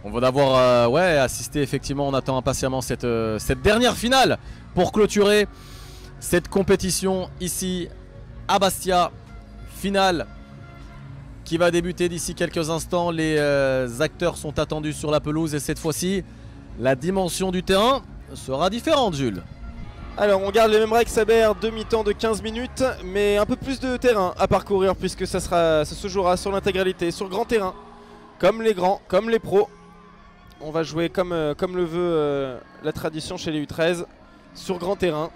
On va d'avoir ouais, assisté effectivement, on attend impatiemment cette dernière finale pour clôturer cette compétition ici à Bastia. Finale qui va débuter d'ici quelques instants. Les acteurs sont attendus sur la pelouse et cette fois-ci, la dimension du terrain sera différente, Jules. Alors on garde les mêmes règles, Saber, demi-temps de 15 minutes, mais un peu plus de terrain à parcourir puisque ça se jouera sur l'intégralité, sur grand terrain, comme les grands, comme les pros. On va jouer comme le veut la tradition chez les U13, sur grand terrain.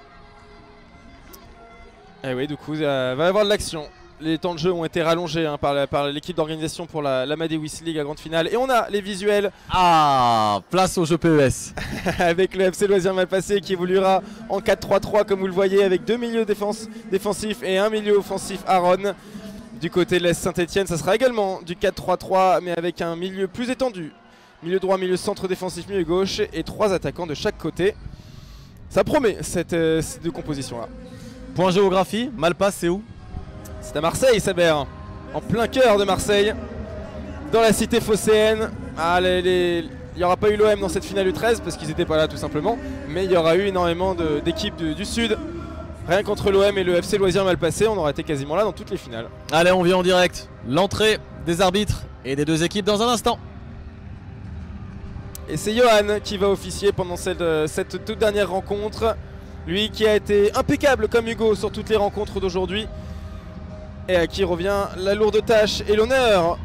Et oui, du coup, il va y avoir de l'action. Les temps de jeu ont été rallongés hein, par l'équipe d'organisation pour l'Amadeus League à grande finale. Et on a les visuels. Ah, place au jeu PES. Avec le FC Loisirs Malpassé qui évoluera en 4-3-3 comme vous le voyez, avec deux milieux défensifs et un milieu offensif Aaron. Du côté de l'AS Saint-Etienne, ça sera également du 4-3-3 mais avec un milieu plus étendu. Milieu droit, milieu centre défensif, milieu gauche et trois attaquants de chaque côté. Ça promet ces deux compositions-là. Point géographie, Malpasse, c'est où? C'est à Marseille, Saber, en plein cœur de Marseille, dans la cité phocéenne. Ah, il n'y aura pas eu l'OM dans cette finale U13 parce qu'ils n'étaient pas là tout simplement, mais il y aura eu énormément d'équipes du Sud. Rien qu'entre l'OM et le FC Loisirs Malpassé, on aurait été quasiment là dans toutes les finales. Allez, on vient en direct. L'entrée des arbitres et des deux équipes dans un instant. Et c'est Johan qui va officier pendant cette toute dernière rencontre. Lui qui a été impeccable comme Hugo sur toutes les rencontres d'aujourd'hui. Et à qui revient la lourde tâche et l'honneur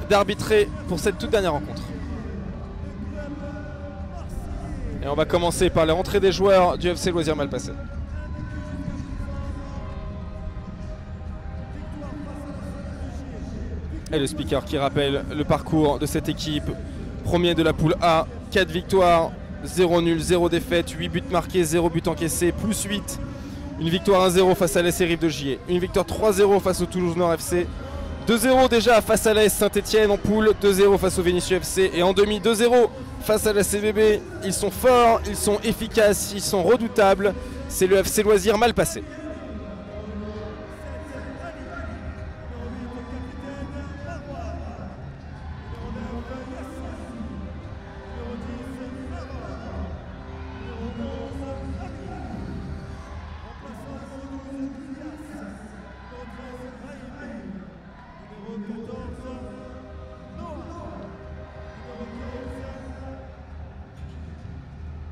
d'arbitrer pour cette toute dernière rencontre. Et on va commencer par la rentrée des joueurs du FC Loisirs Malpassé. Et le speaker qui rappelle le parcours de cette équipe. Premier de la poule A, 4 victoires, 0 nul, 0 défaite, 8 buts marqués, 0 buts encaissés, plus 8. Une victoire 1-0 face à l'AS Rive de Gier. Une victoire 3-0 face au Toulouse Nord FC. 2-0 déjà face à l'AS Saint-Etienne en poule. 2-0 face au Vénissieux FC. Et en demi 2-0 face à la CVB. Ils sont forts, ils sont efficaces, ils sont redoutables. C'est le FC Loisirs Malpassé.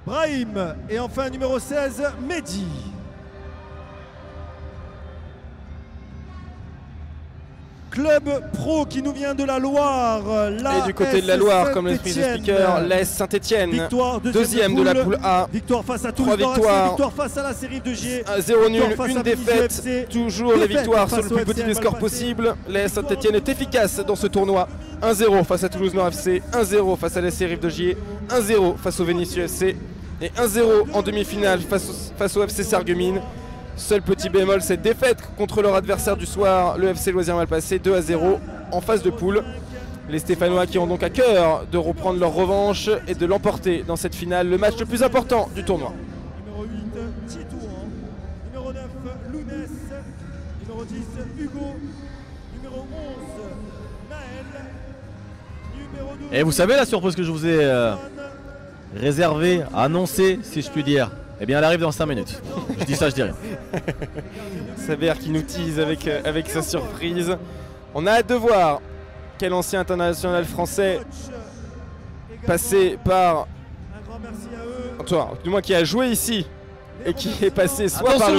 Brahim et enfin numéro 16, Mehdi. Club pro qui nous vient de la Loire. Et du côté de la Loire, comme l'explique le speaker, l'AS Saint-Etienne, deuxième de la poule A. Victoire face à Toulouse, victoire face à la série de Gier. 0 nul, une défaite. Toujours les victoires sur le plus petit des scores possible. L'AS Saint-Etienne est efficace dans ce tournoi. 1-0 face à Toulouse Nord FC, 1-0 face à la série de Gier, 1-0 face au Vénissieux FC et 1-0 en demi-finale face au FC Sarreguemines. Seul petit bémol, cette défaite contre leur adversaire du soir, le FC Loisirs Malpassé, 2-0 en phase de poule. Les Stéphanois qui ont donc à cœur de reprendre leur revanche et de l'emporter dans cette finale, le match le plus important du tournoi. Numéro 8, Titouan. Numéro 9, Lounès. Numéro 10, Hugo. Numéro 11, Naël. Numéro 12. Et vous savez la surprise que je vous ai réservée, annoncée, si je puis dire? Eh bien, elle arrive dans 5 minutes. Je dis ça, je dis rien. Saber qui nous tease avec sa surprise. On a hâte de voir quel ancien international français passé par... Toi, du moins qui a joué ici et qui est passé soit par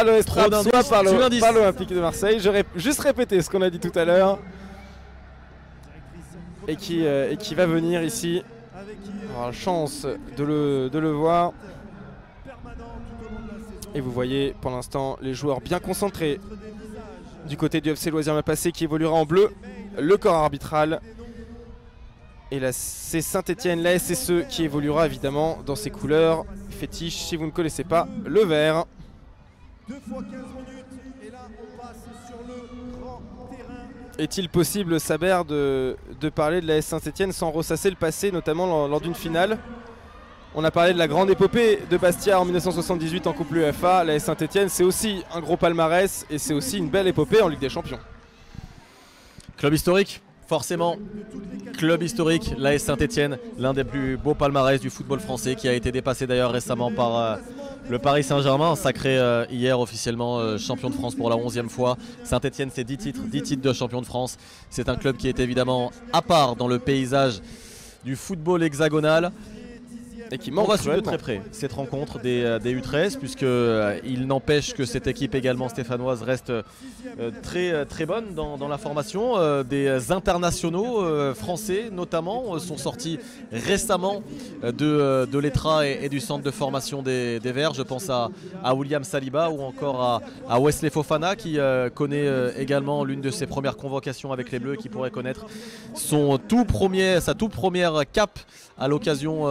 le Estrade, soit par l'Olympique de Marseille. J'aurais juste répété ce qu'on a dit tout à l'heure. Et qui va venir ici. On aura la chance de le voir. Et vous voyez pour l'instant les joueurs bien concentrés du côté du FC Loisirs Malpassé qui évoluera en bleu, le corps arbitral. Et là c'est Saint-Etienne, la SSE qui évoluera évidemment dans ses couleurs fétiches si vous ne connaissez pas le vert. 2 fois 15 minutes et là on passe sur le grand terrain. Est-il possible, Saber, de parler de la Saint-Etienne sans ressasser le passé, notamment lors d'une finale? On a parlé de la grande épopée de Bastia en 1978 en Coupe UEFA. La Saint-Etienne, c'est aussi un gros palmarès et c'est aussi une belle épopée en Ligue des Champions. Club historique, Forcément, club historique, l'AS Saint-Etienne, l'un des plus beaux palmarès du football français, qui a été dépassé d'ailleurs récemment par le Paris Saint-Germain, sacré hier officiellement champion de France pour la 11e fois. Saint-Etienne, c'est 10 titres de champion de France. C'est un club qui est évidemment à part dans le paysage du football hexagonal. Et qui va suivre de très près cette rencontre des U13, puisqu'il n'empêche que cette équipe également stéphanoise reste très bonne dans la formation. Des internationaux français notamment sont sortis récemment de l'ETRA et du centre de formation des Verts. Je pense à William Saliba ou encore à Wesley Fofana, qui connaît également l'une de ses premières convocations avec les Bleus, qui pourrait connaître sa toute première cape à l'occasion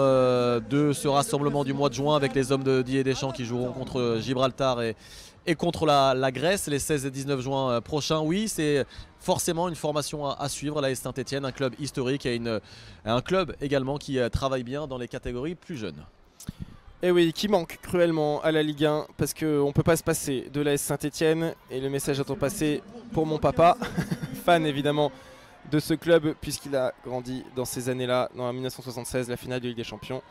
de ce rassemblement du mois de juin avec les hommes de Didier Deschamps qui joueront contre Gibraltar et contre la Grèce les 16 et 19 juin prochains. Oui, c'est forcément une formation à suivre, l'AS Saint-Etienne, un club historique et un club également qui travaille bien dans les catégories plus jeunes. Et oui, qui manque cruellement à la Ligue 1 parce qu'on ne peut pas se passer de l'AS Saint-Etienne, et le message est passé pour mon papa, fan évidemment de ce club puisqu'il a grandi dans ces années-là, dans 1976, la finale de Ligue des Champions.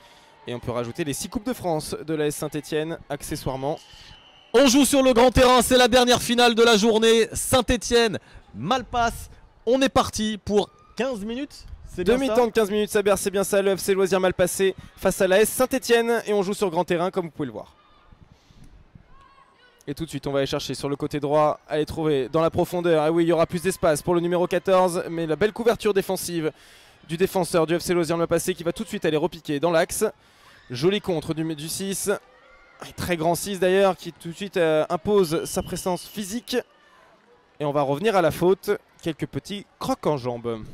Et on peut rajouter les 6 Coupes de France de l'AS Saint-Etienne accessoirement. On joue sur le grand terrain, c'est la dernière finale de la journée. Saint-Etienne, Malpasse. On est parti pour 15 minutes. Demi-temps de 15 minutes, Saber, c'est bien ça. Le FC Loisirs Malpassé face à l'AS Saint-Etienne. Et on joue sur grand terrain comme vous pouvez le voir. Et tout de suite on va aller chercher sur le côté droit, aller trouver dans la profondeur. Ah oui, il y aura plus d'espace pour le numéro 14, mais la belle couverture défensive du défenseur du FC Loisirs Malpassé qui va tout de suite aller repiquer dans l'axe. Joli contre du 6, un très grand 6 d'ailleurs, qui tout de suite impose sa présence physique. Et on va revenir à la faute, quelques petits crocs en jambes.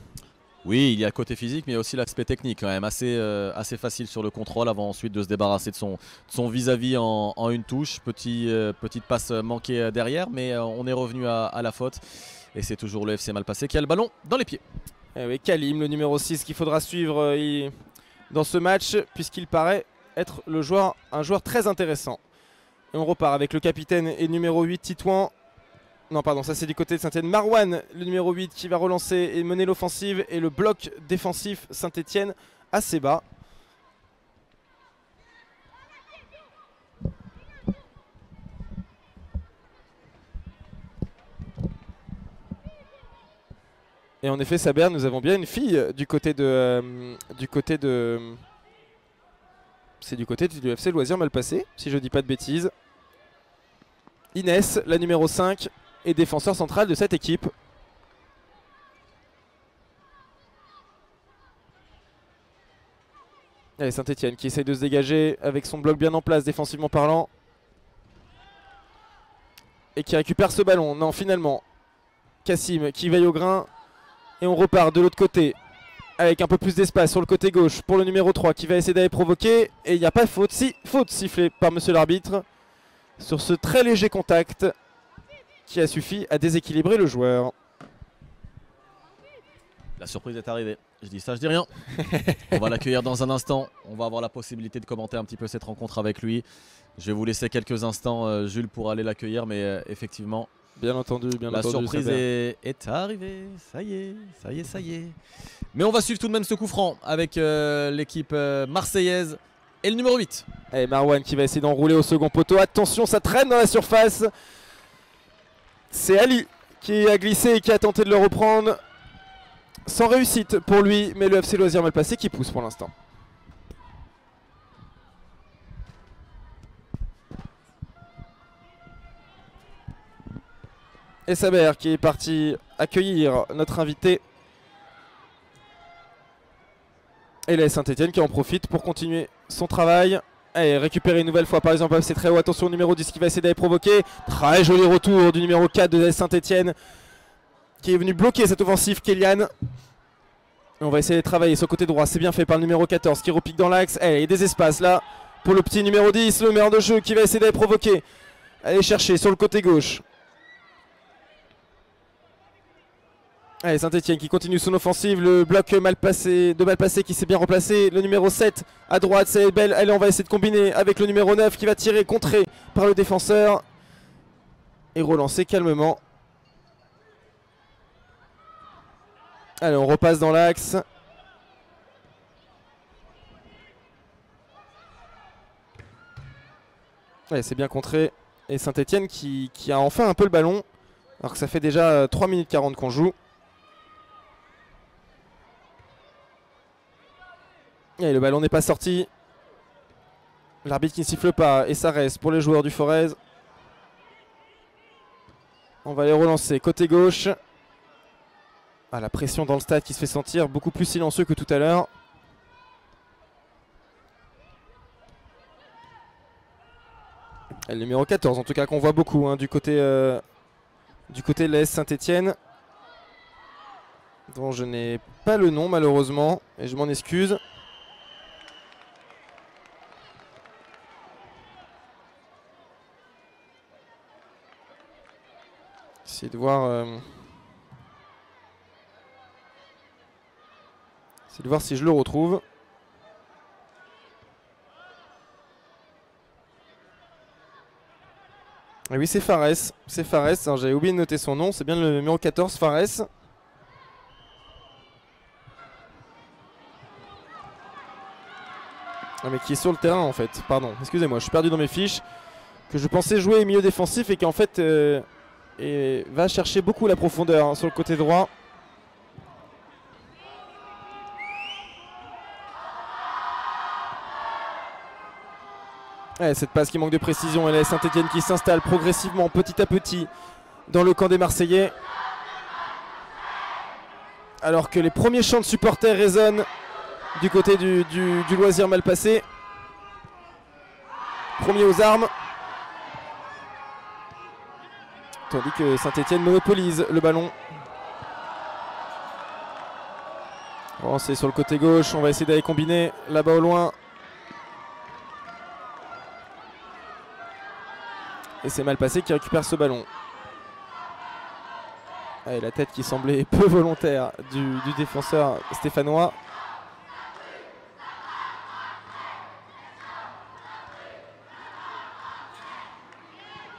Oui, il y a le côté physique, mais il y a aussi l'aspect technique quand même, assez facile sur le contrôle avant ensuite de se débarrasser de son vis-à-vis en une touche. Petite passe manquée derrière, mais on est revenu à la faute. Et c'est toujours le FC Malpassé qui a le ballon dans les pieds. Et oui, Kalim, le numéro 6 qu'il faudra suivre dans ce match, puisqu'il paraît être un joueur très intéressant. Et on repart avec le capitaine et le numéro 8, Titouan. Non, pardon, ça c'est du côté de Saint-Etienne. Marouane, le numéro 8, qui va relancer et mener l'offensive. Et le bloc défensif Saint-Etienne assez bas. Et en effet, Saber, nous avons bien une fille du côté c'est du côté du FC Loisirs Malpassé, si je ne dis pas de bêtises. Inès, la numéro 5. Et défenseur central de cette équipe. Allez, Saint-Etienne qui essaye de se dégager avec son bloc bien en place défensivement parlant. Et qui récupère ce ballon. Non, finalement, Kassim qui veille au grain. Et on repart de l'autre côté avec un peu plus d'espace sur le côté gauche pour le numéro 3 qui va essayer d'aller provoquer. Et il n'y a pas de faute. Si, faute sifflée par monsieur l'arbitre sur ce très léger contact qui a suffi à déséquilibrer le joueur. La surprise est arrivée. Je dis ça, je dis rien. On va l'accueillir dans un instant. On va avoir la possibilité de commenter un petit peu cette rencontre avec lui. Je vais vous laisser quelques instants, Jules, pour aller l'accueillir. Mais effectivement, bien entendu, la surprise est arrivée. Ça y est. Mais on va suivre tout de même ce coup franc avec l'équipe marseillaise et le numéro 8. Et Marouane qui va essayer d'enrouler au second poteau. Attention, ça traîne dans la surface. C'est Ali qui a glissé et qui a tenté de le reprendre. Sans réussite pour lui, mais le FC Loisirs Malpassé qui pousse pour l'instant. Et Saber qui est parti accueillir notre invité. Et la Saint-Etienne qui en profite pour continuer son travail. Allez, récupérer une nouvelle fois par exemple, c'est très haut. Attention au numéro 10 qui va essayer d'aller provoquer. Très joli retour du numéro 4 de la Saint-Etienne qui est venu bloquer cette offensive, Kélian. Et on va essayer de travailler sur le côté droit. C'est bien fait par le numéro 14 qui repique dans l'axe. Allez, il y a des espaces là pour le petit numéro 10, le meilleur de jeu qui va essayer d'aller provoquer. Allez chercher sur le côté gauche. Allez, Saint-Etienne qui continue son offensive. Le bloc Malpassé qui s'est bien remplacé. Le numéro 7 à droite, c'est belle. Allez, on va essayer de combiner avec le numéro 9 qui va tirer, contré par le défenseur. Et relancer calmement. Allez, on repasse dans l'axe. Ouais, c'est bien contré. Et Saint-Etienne qui a enfin un peu le ballon. Alors que ça fait déjà 3 minutes 40 qu'on joue. Et le ballon n'est pas sorti. L'arbitre qui ne siffle pas. Et ça reste pour les joueurs du Forez. On va les relancer. Côté gauche. Ah, la pression dans le stade qui se fait sentir. Beaucoup plus silencieux que tout à l'heure. Et le numéro 14 en tout cas qu'on voit beaucoup hein, du côté de l'AS Saint-Etienne. Dont je n'ai pas le nom malheureusement. Et je m'en excuse. Essayer de voir... Essayer de voir si je le retrouve. Et oui, c'est Fares. C'est Fares. J'avais oublié de noter son nom. C'est bien le numéro 14, Fares. Ah, mais qui est sur le terrain en fait. Pardon, excusez-moi, je suis perdu dans mes fiches. Que je pensais jouer milieu défensif et qui en fait va chercher beaucoup la profondeur hein, sur le côté droit. Ouais, cette passe qui manque de précision et la Saint-Etienne qui s'installe progressivement, petit à petit, dans le camp des Marseillais. Alors que les premiers chants de supporters résonnent du côté du Loisir Malpassé. Premier aux armes. Tandis que Saint-Etienne monopolise le ballon. Bon, c'est sur le côté gauche, on va essayer d'aller combiner là-bas au loin. Et c'est Malpassé qui récupère ce ballon. Allez, la tête qui semblait peu volontaire du défenseur stéphanois.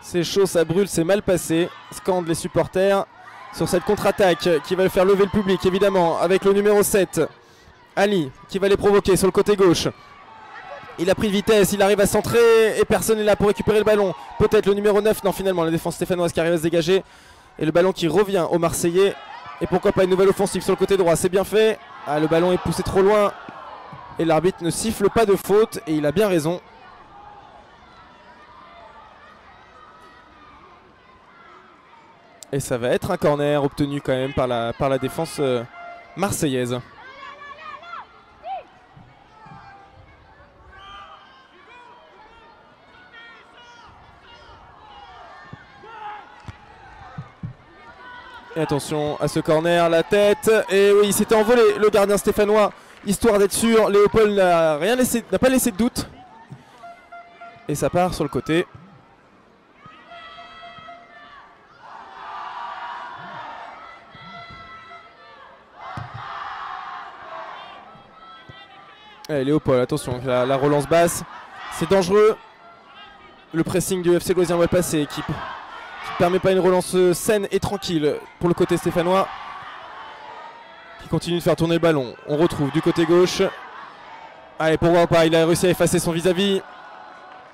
C'est chaud, ça brûle, c'est Malpassé. Scandent les supporters sur cette contre-attaque qui va le faire lever le public évidemment avec le numéro 7. Ali qui va les provoquer sur le côté gauche. Il a pris de vitesse, il arrive à centrer et personne n'est là pour récupérer le ballon. Peut-être le numéro 9, non finalement la défense stéphanoise qui arrive à se dégager. Et le ballon qui revient aux Marseillais. Et pourquoi pas une nouvelle offensive sur le côté droit, c'est bien fait. Ah, le ballon est poussé trop loin. Et l'arbitre ne siffle pas de faute et il a bien raison. Et ça va être un corner obtenu quand même par la défense marseillaise. Et attention à ce corner, la tête. Et oui, il s'était envolé le gardien stéphanois, histoire d'être sûr. Léopold n'a pas laissé de doute. Et ça part sur le côté. Allez, Léopold, attention, la relance basse. C'est dangereux. Le pressing du FC Loisir Malpassé qui permet pas une relance saine et tranquille pour le côté stéphanois qui continue de faire tourner le ballon. On retrouve du côté gauche. Allez, pourquoi pas, il a réussi à effacer son vis-à-vis.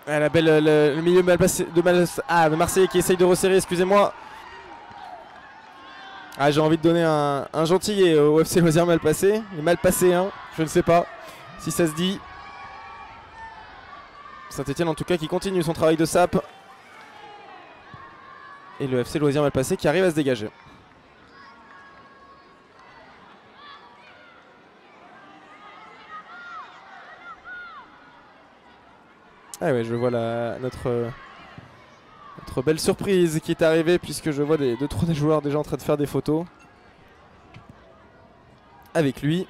La belle, le milieu de Marseille qui essaye de resserrer, excusez-moi. Ah, j'ai envie de donner un gentillet au FC Loisir Malpassé. Il est mal passé, hein, je ne sais pas si ça se dit. Saint-Etienne en tout cas qui continue son travail de sape. Et le FC Loisir Malpassé qui arrive à se dégager. Ah ouais, je vois notre belle surprise qui est arrivée puisque je vois 2-3 des joueurs déjà en train de faire des photos avec lui.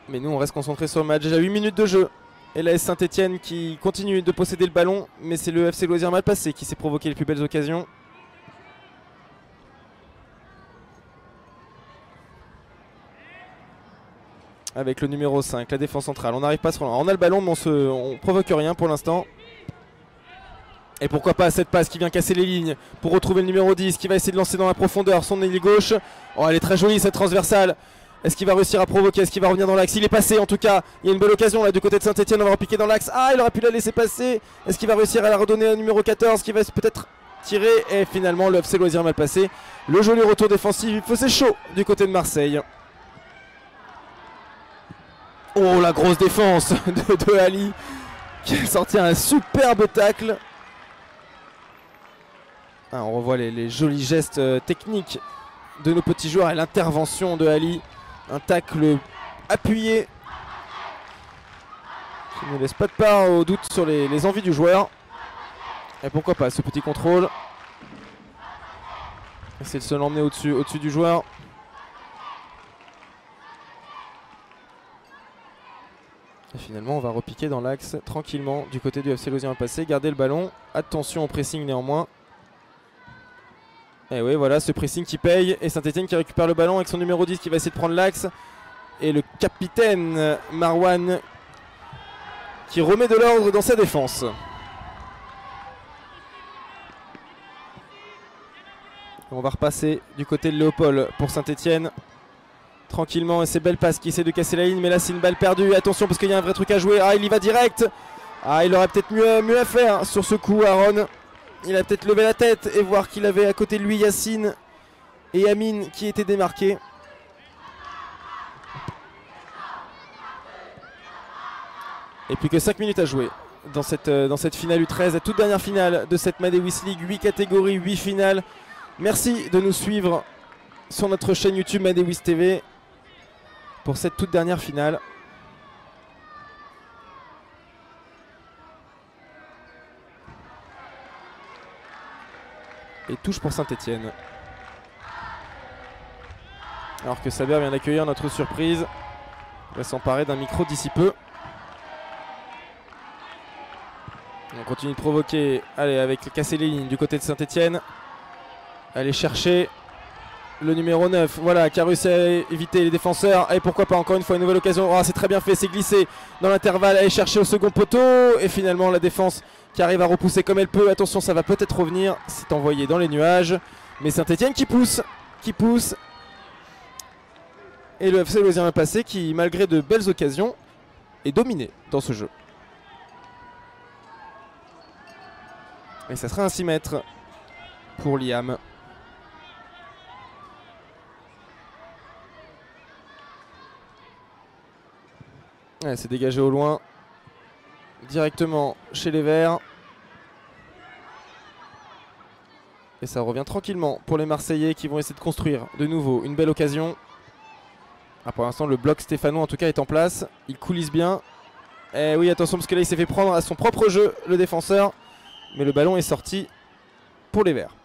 Mais nous on reste concentré sur le match. Déjà 8 minutes de jeu. Et la Saint-Etienne qui continue de posséder le ballon. Mais c'est le FC Loisir Malpassé qui s'est provoqué les plus belles occasions. Avec le numéro 5, la défense centrale. On n'arrive pas à se rendre. On a le ballon mais on provoque rien pour l'instant. Et pourquoi pas cette passe qui vient casser les lignes pour retrouver le numéro 10 qui va essayer de lancer dans la profondeur son ailier gauche. Oh, elle est très jolie cette transversale. Est-ce qu'il va réussir à provoquer? Est-ce qu'il va revenir dans l'axe? Il est passé en tout cas. Il y a une belle occasion là du côté de Saint-Etienne. On va repiquer dans l'axe. Ah, il aurait pu la laisser passer. Est-ce qu'il va réussir à la redonner au numéro 14 qui va peut-être tirer? Et finalement le FC Loisirs mal passé. Le joli retour défensif. Il faisait chaud du côté de Marseille. Oh, la grosse défense de Ali qui a sorti un superbe tacle. Ah, on revoit les jolis gestes techniques de nos petits joueurs et l'intervention de Ali. Un tacle appuyé qui ne laisse pas de part au doute sur les envies du joueur. Et pourquoi pas ce petit contrôle. Essayer de se l'emmener au-dessus du joueur. Et finalement on va repiquer dans l'axe tranquillement du côté du FC Loisirs passé. Garder le ballon. Attention au pressing néanmoins. Et oui, voilà ce pressing qui paye. Et Saint-Etienne qui récupère le ballon avec son numéro 10 qui va essayer de prendre l'axe. Et le capitaine Marouane qui remet de l'ordre dans sa défense. On va repasser du côté de Léopold pour Saint-Etienne. Tranquillement, et ces belles passes qui essaient de casser la ligne. Mais là c'est une balle perdue. Attention parce qu'il y a un vrai truc à jouer. Ah, il y va direct. Ah, il aurait peut-être mieux à faire sur ce coup, Aaron. Il a peut-être levé la tête et voir qu'il avait à côté de lui Yacine et Amine qui étaient démarqués. Et plus que 5 minutes à jouer dans cette finale U13, la toute dernière finale de cette Madewish League. 8 catégories, 8 finales. Merci de nous suivre sur notre chaîne YouTube Madewish TV pour cette toute dernière finale. Et touche pour Saint-Etienne. Alors que Saber vient d'accueillir notre surprise. Il va s'emparer d'un micro d'ici peu. On continue de provoquer. Allez, avec casser les lignes du côté de Saint-Etienne. Aller chercher le numéro 9. Voilà, qui a réussi à éviter les défenseurs. Et pourquoi pas encore une fois une nouvelle occasion. Oh, c'est très bien fait, c'est glissé dans l'intervalle. Aller chercher au second poteau. Et finalement la défense qui arrive à repousser comme elle peut. Attention, ça va peut-être revenir. C'est envoyé dans les nuages. Mais Saint-Etienne qui pousse. Et le FC Loisirs passé qui, malgré de belles occasions, est dominé dans ce jeu. Et ça sera un 6 mètres pour Liam. Ouais, c'est dégagé au loin. Directement chez les Verts. Et ça revient tranquillement pour les Marseillais qui vont essayer de construire de nouveau une belle occasion. Ah, pour l'instant le bloc stéphanois en tout cas est en place. Il coulisse bien. Et oui, attention parce que là il s'est fait prendre à son propre jeu le défenseur. Mais le ballon est sorti pour les Verts.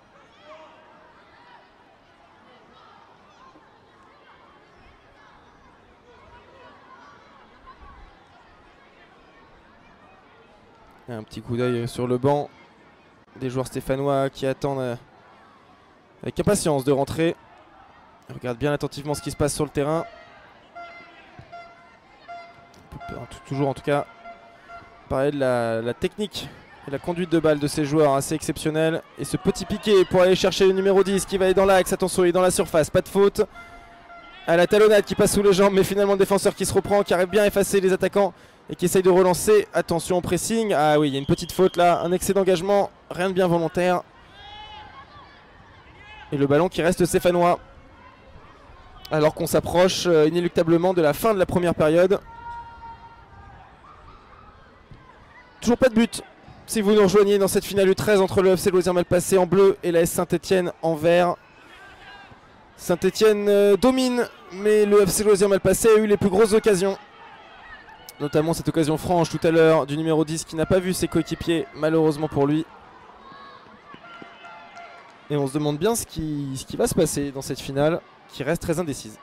Un petit coup d'œil sur le banc des joueurs stéphanois qui attendent avec impatience de rentrer. Regarde bien attentivement ce qui se passe sur le terrain. Toujours en tout cas parler de la technique et la conduite de balle de ces joueurs assez exceptionnelle. Et ce petit piqué pour aller chercher le numéro 10 qui va aller dans l'axe. Attention, il est dans la surface, pas de faute. À la talonnade qui passe sous les jambes, mais finalement le défenseur qui se reprend, qui arrive bien à effacer les attaquants et qui essaye de relancer. Attention au pressing. Ah oui, il y a une petite faute là, un excès d'engagement, rien de bien volontaire. Et le ballon qui reste stéphanois. Alors qu'on s'approche inéluctablement de la fin de la première période. Toujours pas de but. Si vous nous rejoignez dans cette finale U13 entre le FC Loisirs Malpassé en bleu et la S Saint-Etienne en vert. Saint-Etienne domine, mais le FC Loisirs Malpassé a eu les plus grosses occasions. Notamment cette occasion franche tout à l'heure du numéro 10 qui n'a pas vu ses coéquipiers, malheureusement pour lui. Et on se demande bien ce qui va se passer dans cette finale qui reste très indécise.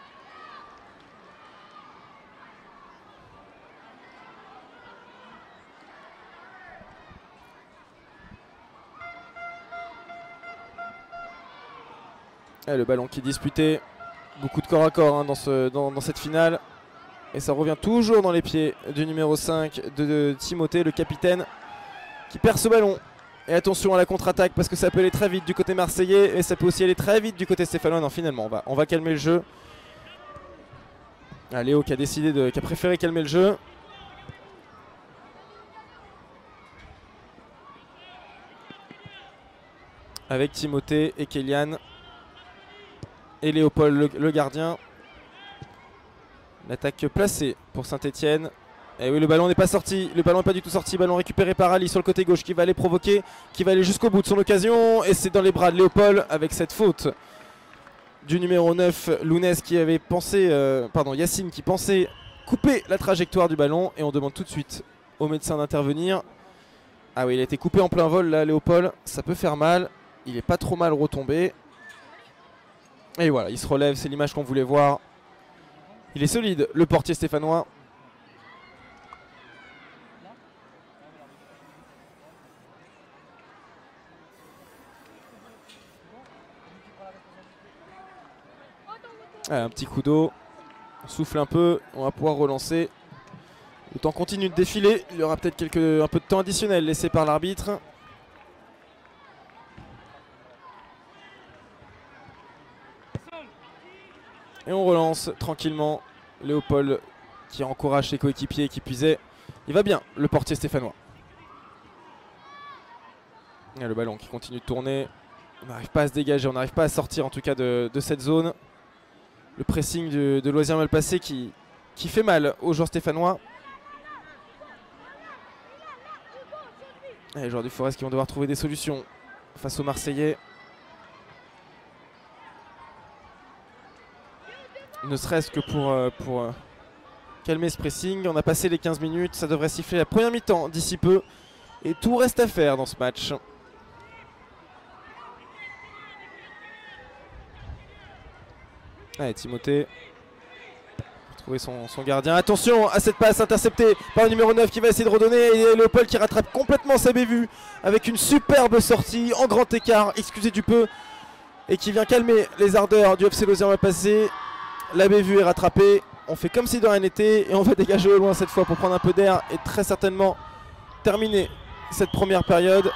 Et le ballon qui est disputé, beaucoup de corps à corps hein, dans cette finale. Et ça revient toujours dans les pieds du numéro 5 de Timothée, le capitaine, qui perd ce ballon Et attention à la contre-attaque parce que ça peut aller très vite du côté marseillais et ça peut aussi aller très vite du côté stéphanois. Non, finalement, on va calmer le jeu. Ah, Léo qui a préféré calmer le jeu. Avec Timothée et Kélian. Et Léopold le gardien. L'attaque placée pour Saint-Etienne. Et oui, le ballon n'est pas sorti, le ballon n'est pas du tout sorti. Ballon récupéré par Ali sur le côté gauche qui va aller provoquer, qui va aller jusqu'au bout de son occasion. Et c'est dans les bras de Léopold avec cette faute du numéro 9, Lounès qui avait pensé, Yacine qui pensait couper la trajectoire du ballon. Et on demande tout de suite au médecin d'intervenir. Ah oui, il a été coupé en plein vol là, Léopold. Ça peut faire mal. Il n'est pas trop mal retombé. Et voilà, il se relève, c'est l'image qu'on voulait voir. Il est solide, le portier stéphanois. Allez, un petit coup d'eau. On souffle un peu, on va pouvoir relancer. Le temps continue de défiler. Il y aura peut-être un peu de temps additionnel laissé par l'arbitre. Et on relance tranquillement. Léopold qui encourage ses coéquipiers qui puisaient. Il va bien, le portier stéphanois. Et le ballon qui continue de tourner. On n'arrive pas à se dégager, on n'arrive pas à sortir en tout cas de cette zone. Le pressing de Loisirs Malpasset qui fait mal aux joueurs stéphanois. Et les joueurs du Forest qui vont devoir trouver des solutions face aux Marseillais. Ne serait-ce que pour calmer ce pressing. On a passé les 15 minutes, ça devrait siffler la première mi-temps d'ici peu. Et tout reste à faire dans ce match. Allez, Timothée. Trouver son gardien. Attention à cette passe interceptée par le numéro 9 qui va essayer de redonner. Et Léopold qui rattrape complètement sa bévue avec une superbe sortie en grand écart, excusez du peu. Et qui vient calmer les ardeurs du FC Loisirs Malpasset. La bévue est rattrapée. On fait comme si de rien n'était. Et on va dégager au loin cette fois pour prendre un peu d'air. Et très certainement terminer cette première période.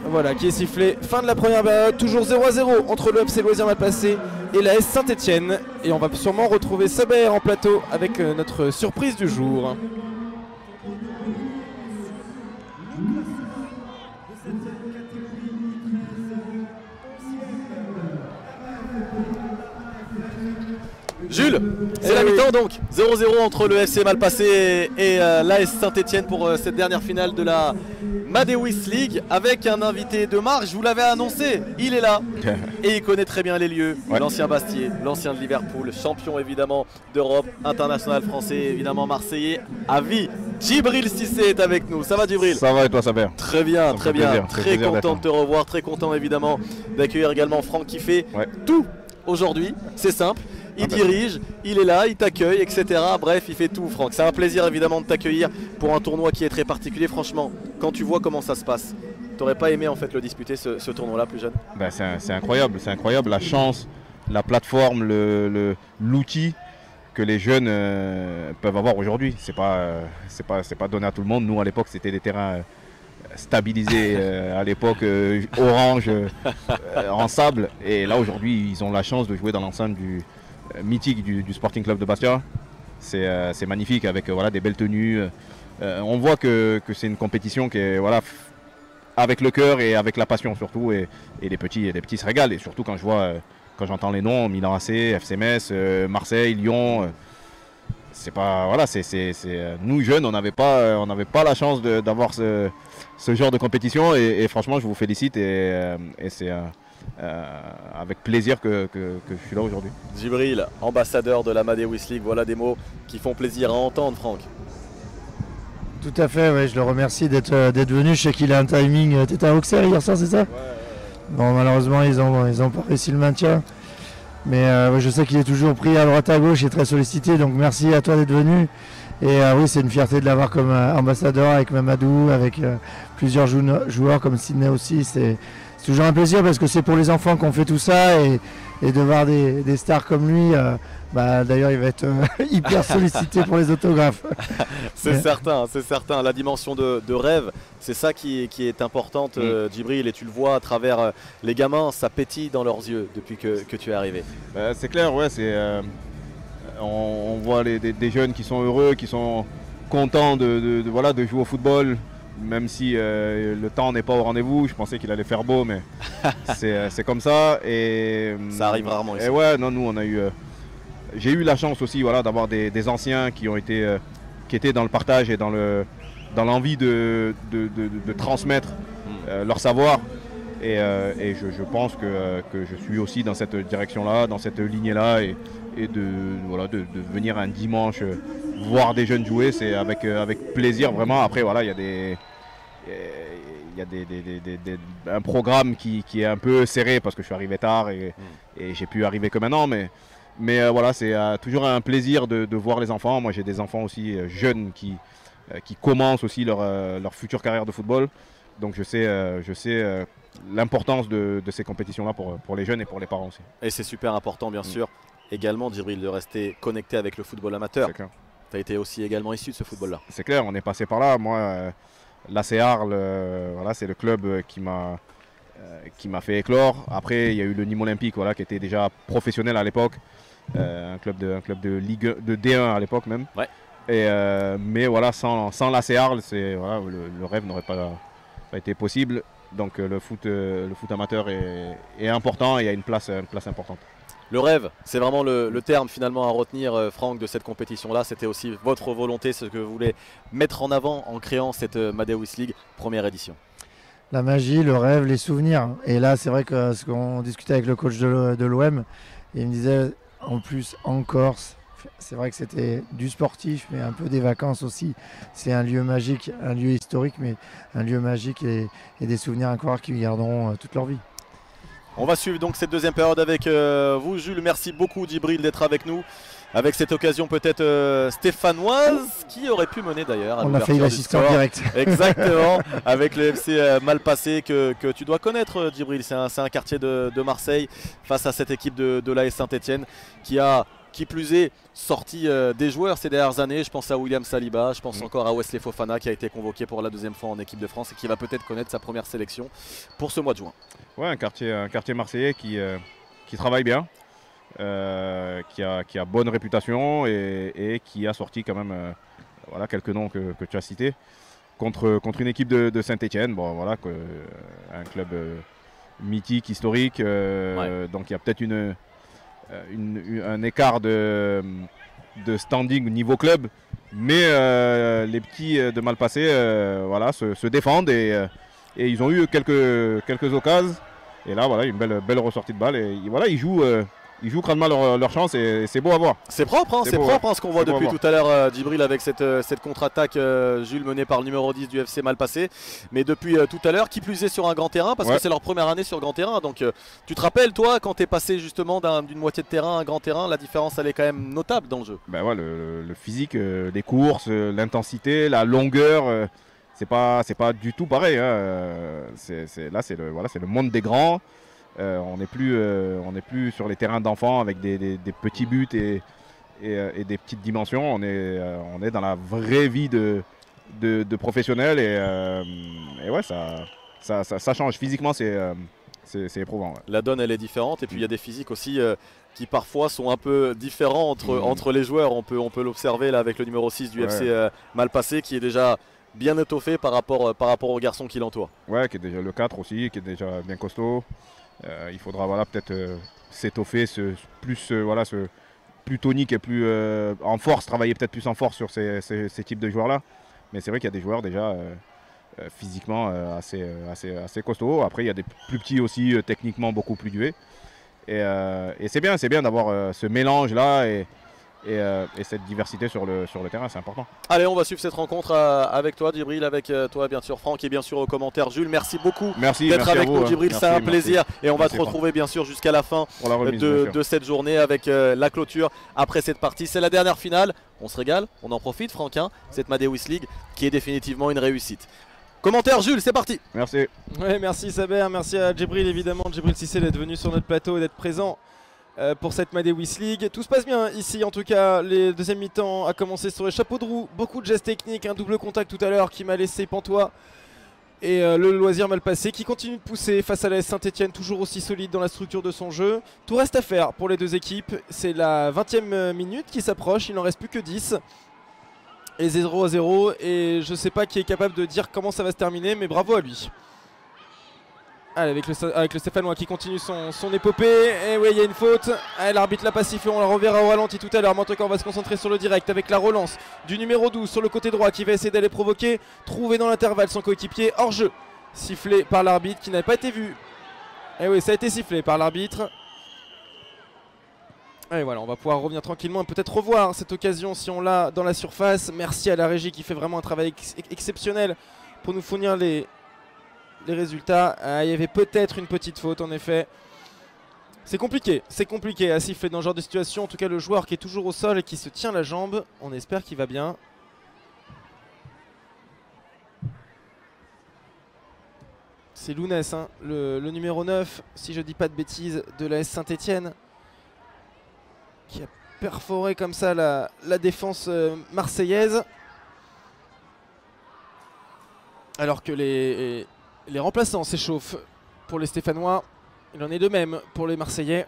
Voilà qui est sifflé. Fin de la première période. Toujours 0-0 entre le FC Loisirs Malpasset et la S Saint-Etienne. Et on va sûrement retrouver Saber en plateau avec notre surprise du jour. Jules, c'est la mi-temps donc 0-0 entre le FC Malpasset et l'AS Saint-Etienne pour cette dernière finale de la Madewis League avec un invité de marque. Je vous l'avais annoncé, il est là et il connaît très bien les lieux. Ouais. L'ancien Bastier, l'ancien de Liverpool, champion évidemment d'Europe, international français, évidemment marseillais à vie. Djibril Cissé est avec nous. Ça va Djibril? Ça va et toi Saber? Très bien, très bien. Très content de te revoir, très content évidemment d'accueillir également Franck qui fait tout aujourd'hui. C'est simple. Il dirige, il est là, il t'accueille, etc. Bref, il fait tout, Franck. C'est un plaisir évidemment de t'accueillir pour un tournoi qui est très particulier. Franchement, quand tu vois comment ça se passe, t'aurais pas aimé en fait le disputer ce tournoi-là plus jeune? Ben, c'est incroyable, la chance, la plateforme, l'outil que les jeunes peuvent avoir aujourd'hui. C'est pas donné à tout le monde. Nous à l'époque, c'était des terrains stabilisés à l'époque orange en sable. Et là aujourd'hui, ils ont la chance de jouer dans l'enceinte mythique du Sporting Club de Bastia. C'est magnifique avec des belles tenues. On voit que c'est une compétition qui est avec le cœur et avec la passion surtout. Et les petits se régalent. Et surtout quand j'entends les noms, Milan AC, FC Metz, Marseille, Lyon. Nous jeunes, on n'avait pas la chance d'avoir ce genre de compétition. Et franchement, je vous félicite et c'est avec plaisir que je suis là aujourd'hui. Djibril, ambassadeur de la Madewis League, voilà des mots qui font plaisir à entendre, Franck. Tout à fait, ouais, je le remercie d'être venu. Je sais qu'il a un timing. Tu étais à Auxerre hier soir, c'est ça? Bon, malheureusement, ils ont pas réussi le maintien. Mais je sais qu'il est toujours pris à droite à gauche et très sollicité. Donc merci à toi d'être venu. Et oui, c'est une fierté de l'avoir comme ambassadeur avec Mamadou, avec plusieurs joueurs comme Sydney aussi. C'est toujours un plaisir parce que c'est pour les enfants qu'on fait tout ça et et de voir des stars comme lui, d'ailleurs il va être hyper sollicité pour les autographes. C'est certain, c'est certain. La dimension de rêve, c'est ça qui est importante, Djibril, et tu le vois à travers les gamins, ça pétille dans leurs yeux depuis que tu es arrivé. C'est clair, ouais, on voit des jeunes qui sont heureux, qui sont contents de jouer au football, même si le temps n'est pas au rendez-vous. Je pensais qu'il allait faire beau, mais c'est comme ça. Et ça arrive rarement ici. Et ouais, non, nous j'ai eu la chance aussi, d'avoir des anciens qui étaient dans le partage et dans l'envie de transmettre leur savoir. Et je pense que je suis aussi dans cette direction-là, dans cette lignée-là, et de venir un dimanche voir des jeunes jouer, c'est avec plaisir vraiment. Après il y a un programme qui est un peu serré parce que je suis arrivé tard et j'ai pu arriver que maintenant, mais c'est toujours un plaisir de voir les enfants. Moi j'ai des enfants aussi jeunes qui commencent aussi leur future carrière de football, donc je sais l'importance de ces compétitions-là pour les jeunes et pour les parents aussi. Et c'est super important bien sûr également, Djibril, de rester connecté avec le football amateur. Tu as été aussi également issu de ce football-là. C'est clair, on est passé par là. Moi, l'AC Arles, c'est le club qui m'a fait éclore. Après, il y a eu le Nîmes Olympique, qui était déjà professionnel à l'époque, un club de Ligue de D1 à l'époque même. Ouais. Mais sans l'AC Arles, le rêve n'aurait pas été possible. Donc le foot amateur est important et a une place importante. Le rêve, c'est vraiment le terme finalement à retenir, Franck, de cette compétition-là. C'était aussi votre volonté, ce que vous voulez mettre en avant en créant cette Madewish League première édition. La magie, le rêve, les souvenirs. Et là, c'est vrai que ce qu'on discutait avec le coach de l'OM, il me disait en plus en Corse, c'est vrai que c'était du sportif, mais un peu des vacances aussi. C'est un lieu magique, un lieu historique, mais un lieu magique et des souvenirs incroyables qui garderont toute leur vie. On va suivre donc cette deuxième période avec vous, Jules. Merci beaucoup, Djibril, d'être avec nous. Avec cette occasion peut-être stéphanoise, qui aurait pu mener d'ailleurs. On a fait l'assistant direct. Exactement, avec le FC Malpassé que tu dois connaître, Djibril. C'est un quartier de Marseille face à cette équipe de l'AS Saint-Etienne qui plus est sorti des joueurs ces dernières années. Je pense à William Saliba, je pense encore à Wesley Fofana qui a été convoqué pour la deuxième fois en équipe de France et qui va peut-être connaître sa première sélection pour ce mois de juin. Ouais, un quartier marseillais qui travaille bien, qui a bonne réputation et qui a sorti quand même quelques noms que tu as cités contre une équipe de Saint-Etienne. Bon, un club mythique, historique, donc il y a peut-être un écart de standing au niveau club, mais les petits de Malpassé se défendent et ils ont eu quelques occasions et là une belle ressortie de balle et ils jouent crânement leur chance et c'est beau à voir. C'est propre, c'est propre ce qu'on voit depuis tout à l'heure, Djibril, avec cette contre-attaque, Jules, menée par le numéro 10 du FC Malpassé. Mais depuis tout à l'heure, qui plus est sur un grand terrain, parce que c'est leur première année sur grand terrain. Donc tu te rappelles, toi, quand tu es passé justement d'une moitié de terrain à un grand terrain, la différence elle est quand même notable dans le jeu. Le physique, les courses, l'intensité, la longueur, c'est pas du tout pareil. C'est le monde des grands. On n'est plus sur les terrains d'enfants avec des petits buts et des petites dimensions. On est dans la vraie vie de professionnels et ça change. Physiquement, c'est éprouvant. Ouais. La donne, elle est différente et puis il y a des physiques aussi qui parfois sont un peu différents entre les joueurs. On peut l'observer là avec le numéro 6 du FC Malpassé qui est déjà bien étoffé par rapport au garçon qui l'entoure. Ouais, qui est déjà le 4 aussi, qui est déjà bien costaud. Il faudra peut-être s'étoffer, plus tonique et plus en force, travailler peut-être plus en force sur ces types de joueurs-là. Mais c'est vrai qu'il y a des joueurs déjà physiquement assez costauds. Après, il y a des plus petits aussi, techniquement beaucoup plus doués. Et c'est bien d'avoir ce mélange-là et cette diversité sur le terrain, c'est important. Allez, on va suivre cette rencontre avec toi, Djibril, avec toi bien sûr Franck et bien sûr aux commentaires Jules. Merci beaucoup d'être avec nous, Djibril, c'est un plaisir et on va te retrouver bien sûr jusqu'à la fin de cette journée avec la clôture après cette partie. C'est la dernière finale, on se régale, on en profite Franck, cette Madewish League qui est définitivement une réussite. Commentaire Jules, c'est parti. Merci. Ouais, merci Saber, merci à Djibril évidemment, Djibril Cissé d'être venu sur notre plateau et d'être présent pour cette Madewis League. Tout se passe bien ici en tout cas. Les deuxième mi-temps a commencé sur les chapeaux de roue. Beaucoup de gestes techniques, un double contact tout à l'heure qui m'a laissé pantois. Et le loisir mal passé qui continue de pousser face à la Saint-Etienne, toujours aussi solide dans la structure de son jeu. Tout reste à faire pour les deux équipes. C'est la 20e minute qui s'approche, il n'en reste plus que 10. Et 0-0, et je sais pas qui est capable de dire comment ça va se terminer, mais bravo à lui. Allez, avec le Stéphanois qui continue son épopée. Et oui, il y a une faute. L'arbitre l'a pas sifflé, on la reverra au ralenti tout à l'heure. Mais en tout cas, on va se concentrer sur le direct avec la relance du numéro 12 sur le côté droit qui va essayer d'aller provoquer. Trouver dans l'intervalle son coéquipier. Hors-jeu, sifflé par l'arbitre qui n'avait pas été vu. Et oui, ça a été sifflé par l'arbitre. Et voilà, on va pouvoir revenir tranquillement et peut-être revoir cette occasion si on l'a dans la surface. Merci à la régie qui fait vraiment un travail exceptionnel pour nous fournir les résultats. Il y avait peut-être une petite faute en effet. C'est compliqué à siffler dans ce genre de situation. En tout cas, le joueur qui est toujours au sol et qui se tient la jambe, on espère qu'il va bien. C'est Lounès, hein, le numéro 9, si je dis pas de bêtises, de l'AS Saint-Etienne, qui a perforé comme ça la défense marseillaise. Alors que les remplaçants s'échauffent pour les Stéphanois. Il en est de même pour les Marseillais.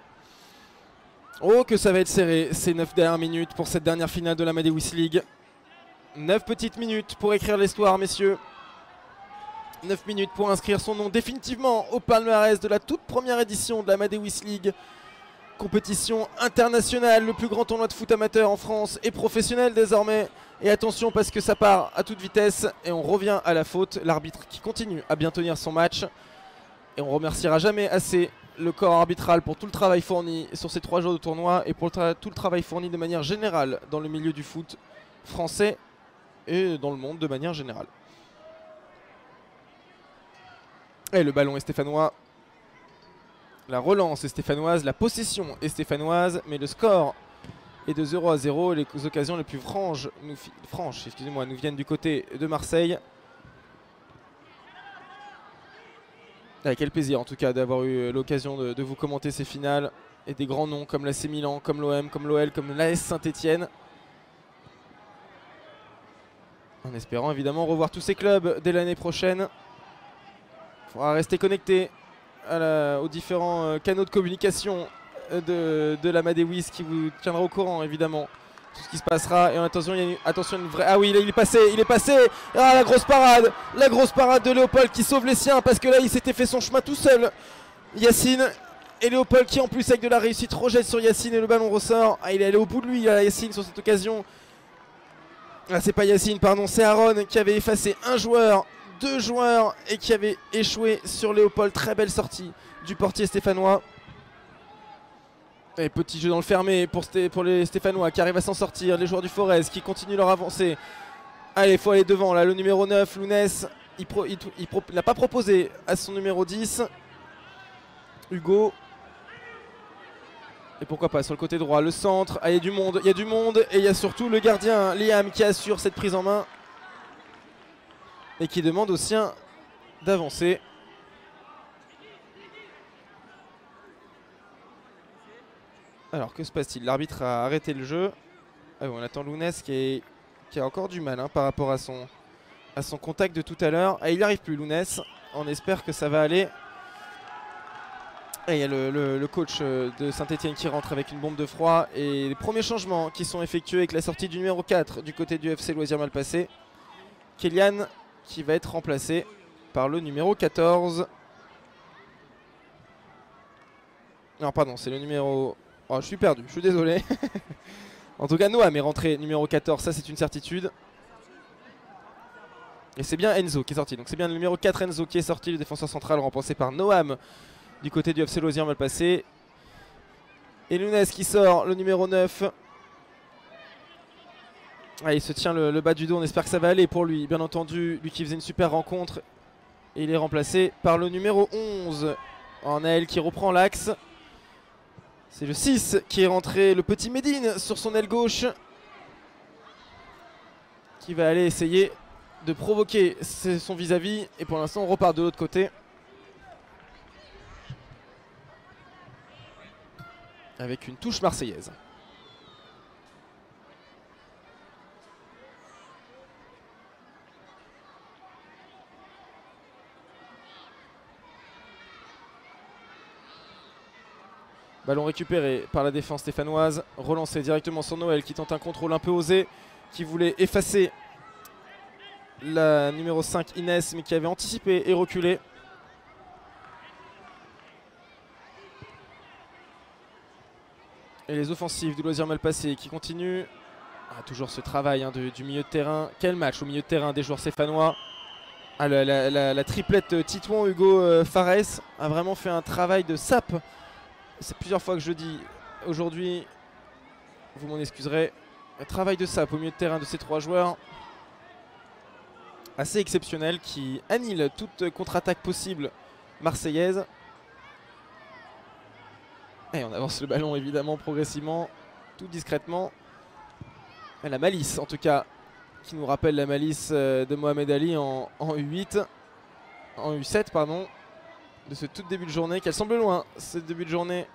Oh, que ça va être serré ces 9 dernières minutes pour cette dernière finale de la Madewis League. 9 petites minutes pour écrire l'histoire, messieurs. 9 minutes pour inscrire son nom définitivement au palmarès de la toute première édition de la Madewis League. Compétition internationale, le plus grand tournoi de foot amateur en France et professionnel désormais. Et attention parce que ça part à toute vitesse et on revient à la faute. L'arbitre qui continue à bien tenir son match. Et on remerciera jamais assez le corps arbitral pour tout le travail fourni sur ces 3 jours de tournoi et pour tout le travail fourni de manière générale dans le milieu du foot français et dans le monde de manière générale. Et le ballon est stéphanois. La relance est stéphanoise, la possession est stéphanoise, mais le score est de 0-0. Les occasions les plus franches nous viennent du côté de Marseille. Avec quel plaisir en tout cas d'avoir eu l'occasion de vous commenter ces finales. Et des grands noms comme l'AC Milan, comme l'OM, comme l'OL, comme l'AS Saint-Etienne. En espérant évidemment revoir tous ces clubs dès l'année prochaine. Il faudra rester connecté aux différents canaux de communication de la Madewis qui vous tiendra au courant évidemment tout ce qui se passera. Et attention, il y a une vraie... Ah oui, là, il est passé. Ah, la grosse parade de Léopold qui sauve les siens parce que là il s'était fait son chemin tout seul. Yacine et Léopold qui en plus avec de la réussite rejette sur Yacine et le ballon ressort. Ah, il est allé au bout de lui là, Yacine sur cette occasion. Ah, c'est pas Yacine, pardon, c'est Aaron qui avait effacé un joueur, 2 joueurs et qui avait échoué sur Léopold. Très belle sortie du portier stéphanois. Et petit jeu dans le fermé pour les Stéphanois qui arrivent à s'en sortir. Les joueurs du Forez qui continuent leur avancée. Allez, il faut aller devant là. Le numéro 9, Lounès, il n'a pas proposé à son numéro 10. Hugo. Et pourquoi pas sur le côté droit, le centre. Ah, il y a du monde. Et il y a surtout le gardien Liam qui assure cette prise en main. Et qui demande aux siens d'avancer. Alors que se passe-t-il? L'arbitre a arrêté le jeu. Ah, on attend Lounès qui a encore du mal par rapport à son contact de tout à l'heure. Ah, il n'y arrive plus Lounès. On espère que ça va aller. Et il y a le coach de Saint-Etienne qui rentre avec une bombe de froid. Et les premiers changements qui sont effectués avec la sortie du numéro 4 du côté du FC Loisir Malpassé. Kélian qui va être remplacé par le numéro 14. Non pardon, c'est le numéro... Oh, je suis perdu, je suis désolé. En tout cas, Noam est rentré numéro 14, ça c'est une certitude. Et c'est bien Enzo qui est sorti. Donc c'est bien le numéro 4 Enzo qui est sorti, le défenseur central remplacé par Noam du côté du FC Loisir Malpassé. Et Lounès qui sort, le numéro 9. Ah, il se tient le bas du dos, on espère que ça va aller pour lui. Bien entendu, lui qui faisait une super rencontre. Et il est remplacé par le numéro 11. En Naël qui reprend l'axe. C'est le 6 qui est rentré, le petit Médine sur son aile gauche. Qui va aller essayer de provoquer son vis-à-vis. Et pour l'instant on repart de l'autre côté. avec une touche marseillaise. Ballon récupéré par la défense stéphanoise, relancé directement sur Noël qui tente un contrôle un peu osé, qui voulait effacer la numéro 5 Inès, mais qui avait anticipé et reculé. Et les offensives du Loisir Malpassé qui continuent. Toujours ce travail du milieu de terrain. Quel match au milieu de terrain des joueurs stéphanois. La triplette Titouan, Hugo, Fares a vraiment fait un travail de sape. C'est plusieurs fois que je le dis aujourd'hui, vous m'en excuserez. Un travail de sape au milieu de terrain de ces 3 joueurs. Assez exceptionnel, qui annule toute contre-attaque possible marseillaise. Et on avance le ballon évidemment progressivement, tout discrètement. Et la malice en tout cas, qui nous rappelle la malice de Mohamed Ali en U8, en U7 pardon, de ce tout début de journée, qu'elle semble loin, ce début de journée,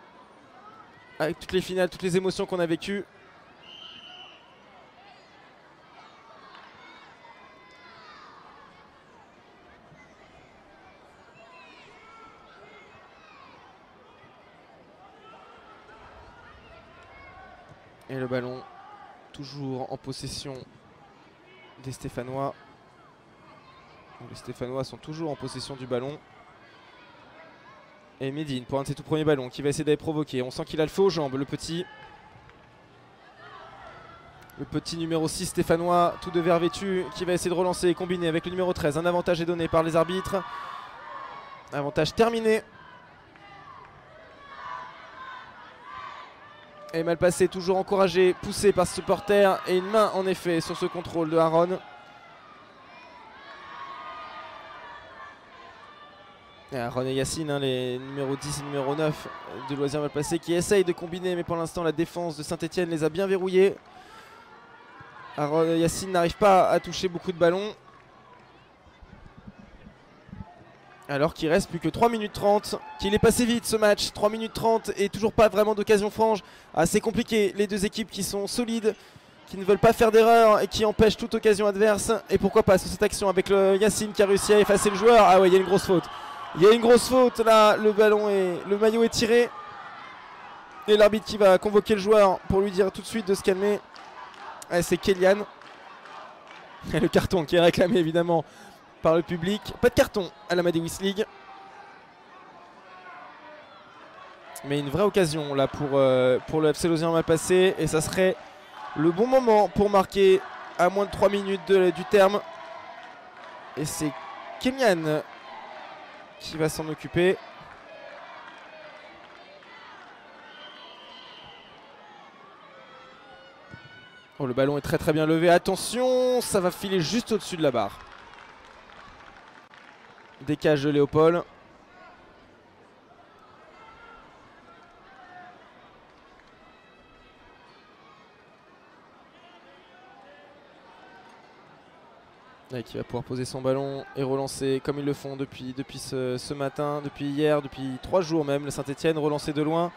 avec toutes les finales, toutes les émotions qu'on a vécues. Et le ballon toujours en possession des Stéphanois. Les Stéphanois sont toujours en possession du ballon. Et Medine pour un de ses tout premiers ballons qui va essayer d'aller provoquer. On sent qu'il a le feu aux jambes, le petit numéro 6 stéphanois, tout de vert vêtu, qui va essayer de relancer et combiner avec le numéro 13. Un avantage est donné par les arbitres. Avantage terminé. Et Malpassé toujours encouragé, poussé par ce supporter. Et une main en effet sur ce contrôle de Aaron. Et Aaron et Yacine, les numéros 10 et numéro 9 de Loisir Malpassé, qui essayent de combiner, mais pour l'instant la défense de Saint-Etienne les a bien verrouillés. Aaron et Yacine n'arrivent pas à toucher beaucoup de ballons. Alors qu'il reste plus que 3 minutes 30, qu'il est passé vite ce match, 3 minutes 30 et toujours pas vraiment d'occasion franche. Assez compliqué, les deux équipes qui sont solides, qui ne veulent pas faire d'erreur et qui empêchent toute occasion adverse. Et pourquoi pas sur cette action avec le Yacine qui a réussi à effacer le joueur. Ah ouais, il y a une grosse faute. Il y a une grosse faute là, le maillot est tiré. Et l'arbitre qui va convoquer le joueur pour lui dire tout de suite de se calmer. Ah, c'est Kélian. Et le carton qui est réclamé évidemment par le public. Pas de carton à la Amadeus League. Mais une vraie occasion là pour le FC Lausanne Malpassé. Et ça serait le bon moment pour marquer à moins de 3 minutes du terme. Et c'est Kélian qui va s'en occuper. Oh, le ballon est très très bien levé. Attention, ça va filer juste au-dessus de la barre. Décage de Léopold. Et qui va pouvoir poser son ballon et relancer comme ils le font depuis ce matin, depuis hier, depuis 3 jours même. Le Saint-Etienne relancer de loin.